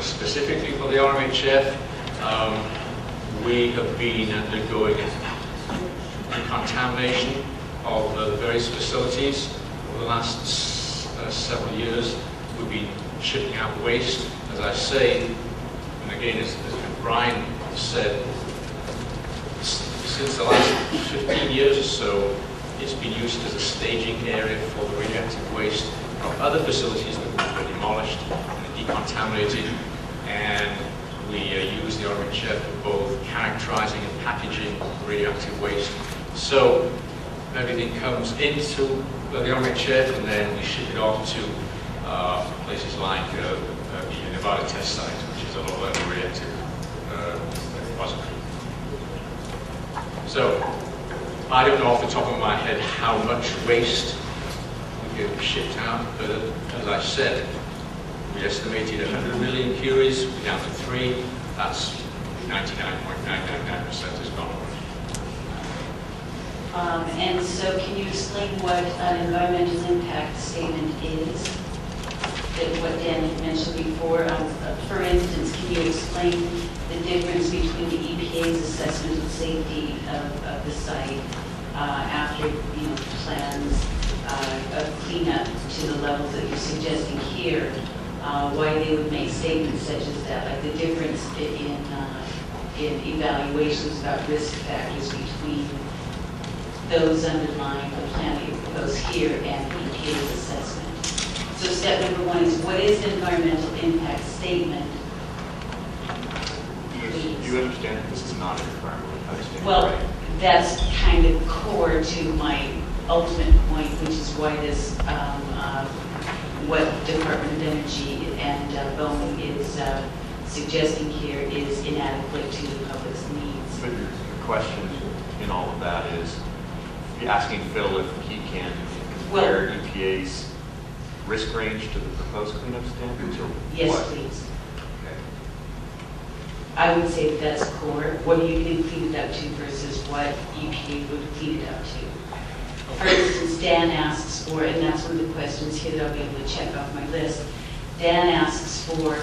specifically for the RMHF, we have been undergoing decontamination of the various facilities over the last several years. We've been shipping out waste, as I say, and again, as Brian said, since the last 15 years or so, it's been used as a staging area for the radioactive waste from other facilities that were demolished and decontaminated, and we use the RMHF for both characterizing and packaging radioactive waste. So everything comes into the RMHF and then we ship it off to places like the Nevada test site, which is a low-level radioactive repository. So I don't know off the top of my head how much waste we get shipped out, but as I said, we estimated 100 million curies, we're down to 3. That's 99.999% has gone away. And so can you explain what an environmental impact statement is? That what Dan had mentioned before. For instance, can you explain the difference between the EPA's assessment of safety of the site after plans of cleanup to the levels that you're suggesting here? Why they would make statements such as that, like the difference in evaluations about risk factors between those underlying the plan that you propose here and EPA's assessment. So step number 1 is, what is an environmental impact statement? You understand that this is not an environmental impact statement, well, right? That's kind of core to my ultimate point, which is why this, what Department of Energy and Boeing is suggesting here is inadequate to the public's needs. But your question in all of that is, you're asking Phil if he can compare EPA's risk range to the proposed cleanup standards, or yes, what? please. Okay. I would say that's core. What are you going to clean it up to versus what EPA would clean it up to? For instance, Dan asks for, and that's one of the questions here that I'll be able to check off my list. Dan asks for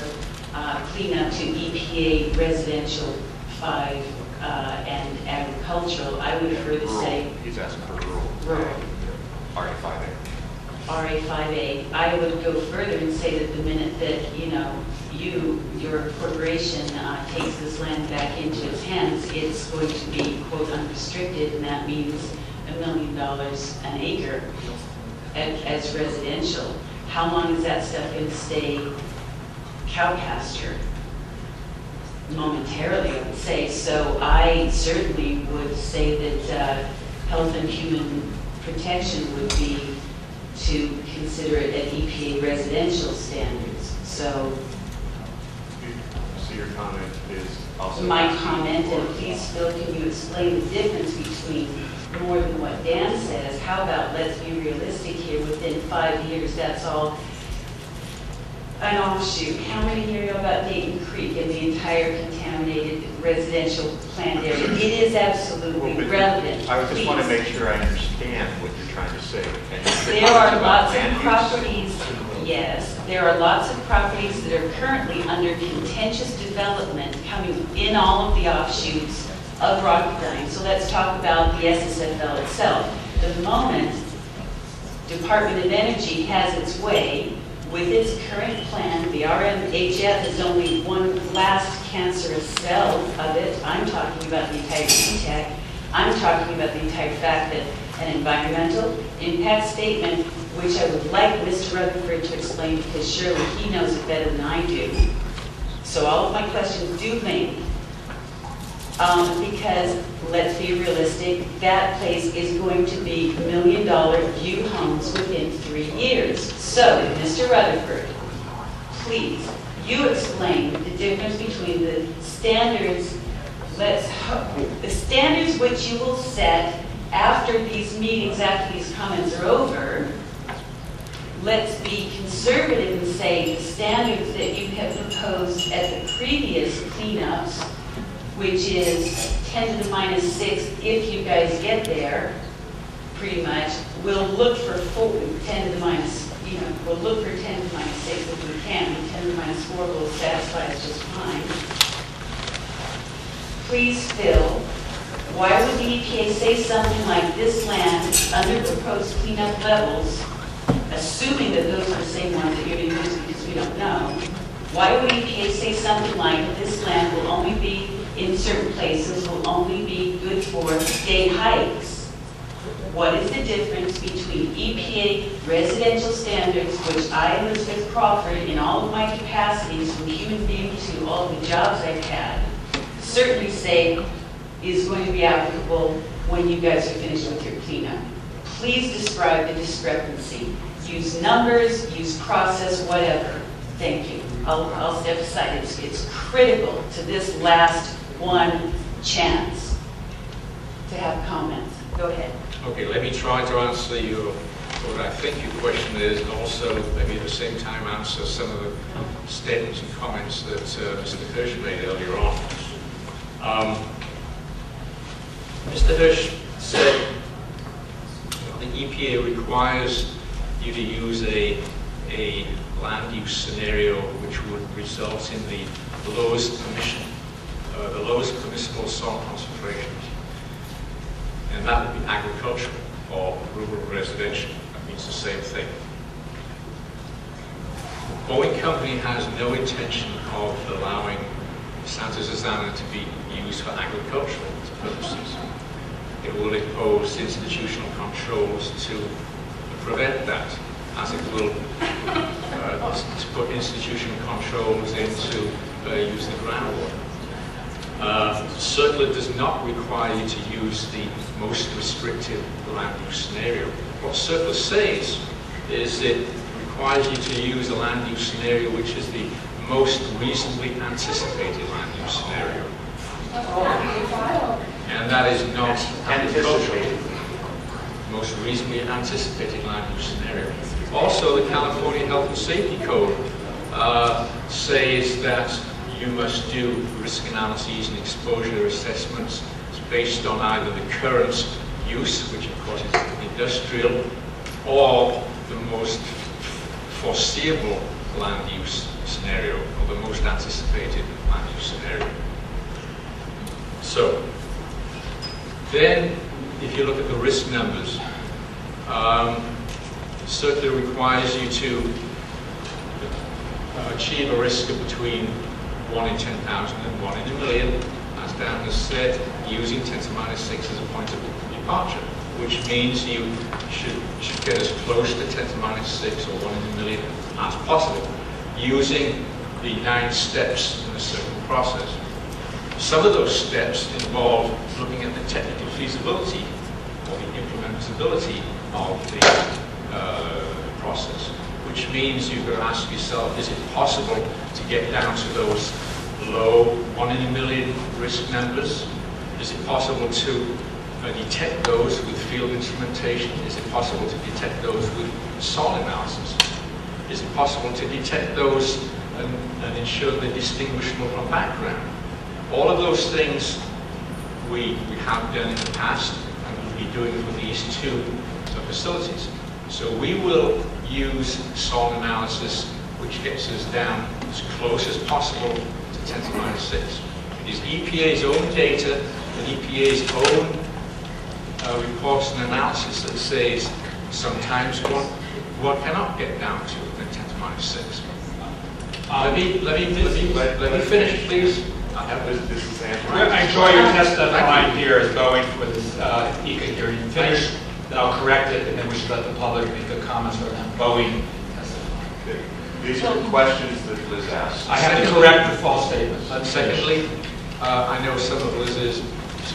cleanup to EPA residential 5 and agricultural. I would further say he's asking for rural. RA5A. RA5A. I would go further and say that the minute that your corporation takes this land back into its hands, it's going to be quote unrestricted, and that means $1 million an acre as residential. How long is that stuff going to stay cow pasture? Momentarily, I would say. So I certainly would say that health and human protection would be to consider it at EPA residential standards. So your comment is also... My comment, and please, Phil, can you explain the difference between more than what Dan says? How about, let's be realistic here, within 5 years, that's all an offshoot. How many here know about Dayton Creek and the entire contaminated residential planned area? It is absolutely relevant. I just want to make sure I understand what you're trying to say. There are lots of properties, yes, there are lots of properties that are currently under contentious development coming in all of the offshoots of Rocketdyne. So let's talk about the SSFL itself. The moment Department of Energy has its way with its current plan, the RMHF is only one last cancerous cell of it. I'm talking about the entire E.P.A. I'm talking about the entire fact that an environmental impact statement, which I would like Mr. Rutherford to explain because surely he knows it better than I do. So all of my questions do link. Because let's be realistic, that place is going to be $1 million view homes within 3 years. So, Mr. Rutherford, please, you explain the difference between the standards, the standards which you will set after these meetings, after these comments are over. Let's be conservative and say the standards that you have proposed at the previous cleanups, which is 10 to the minus 6 if you guys get there, pretty much. We'll look for 10 to the minus, we'll look for 10 to the minus 6 if we can. 10 to the minus 4 will satisfy us just fine. Please, Phil, why would the EPA say something like this land under proposed cleanup levels, assuming that those are the same ones that you're going to use because we don't know? Why would EPA say something like this land will only be in certain places, will only be good for day hikes? What is the difference between EPA residential standards, which I, Elizabeth Crawford, in all of my capacities, from human being to all the jobs I've had, certainly say is going to be applicable when you guys are finished with your cleanup? Please describe the discrepancy. Use numbers, use process, whatever. Thank you. I'll step aside. It's critical to this last one chance to have comments. Go ahead. Okay, let me try to answer what I think your question is, and also maybe at the same time answer some of the statements and comments that Mr. Hirsch made earlier on. Mr. Hirsch said the EPA requires you to use a land use scenario which would result in the lowest permissible soil concentrations. And that would be agricultural or rural residential. That means the same thing. The Boeing company has no intention of allowing Santa Susana to be used for agricultural purposes. It will impose institutional controls to prevent that, as it will to put institutional controls into using groundwater. CERCLA does not require you to use the most restrictive land use scenario. What CERCLA says is it requires you to use a land use scenario which is the most reasonably anticipated land use scenario. And that is not agricultural. Most reasonably anticipated land use scenario. Also, the California Health and Safety Code says that you must do risk analyses and exposure assessments based on either the current use, which of course is industrial, or the most foreseeable land use scenario, or the most anticipated land use scenario. So, then, if you look at the risk numbers, CERCLA requires you to achieve a risk of between 1 in 10,000 and 1 in a million, as Dan has said, using 10 to minus 6 as a point of departure, which means you should get as close to 10 to minus 6 or 1 in a million as possible, using the 9 steps in a certain process. Some of those steps involve looking at the technical feasibility or the implementability of the process, which means you've got to ask yourself, is it possible to get down to those low 1 in a million risk numbers? Is it possible to detect those with field instrumentation? Is it possible to detect those with soil analysis? Is it possible to detect those and ensure they're distinguishable from background? All of those things we have done in the past, and we'll be doing for these 2 facilities. So we will use soil analysis which gets us down as close as possible to 10 to minus 6. It is EPA's own data and EPA's own reports and analysis that says sometimes one cannot get down to 10 to minus 6. Let me finish, please. I enjoy your testifying here as going with E.P.A. here. You finish, then I'll correct it, and then we should let the public make the comments for them. Boeing testifying. These are questions that Liz asked. I have to correct the false statements. And secondly, I know some of Liz's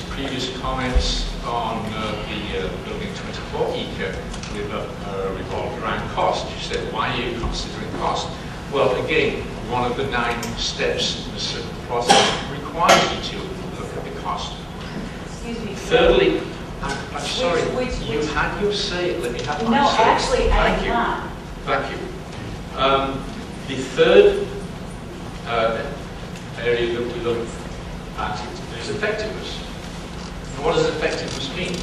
previous comments on the Building 24 ECA revolved around cost. She said, why are you considering cost? Well, again, one of the 9 steps in a certain process requires you to look at the cost. Excuse me. Thirdly, I'm sorry, which you had your say. Let me have my No, say. actually, I Thank am you. not. Thank you. The third area that we look at is effectiveness. And what does effectiveness mean?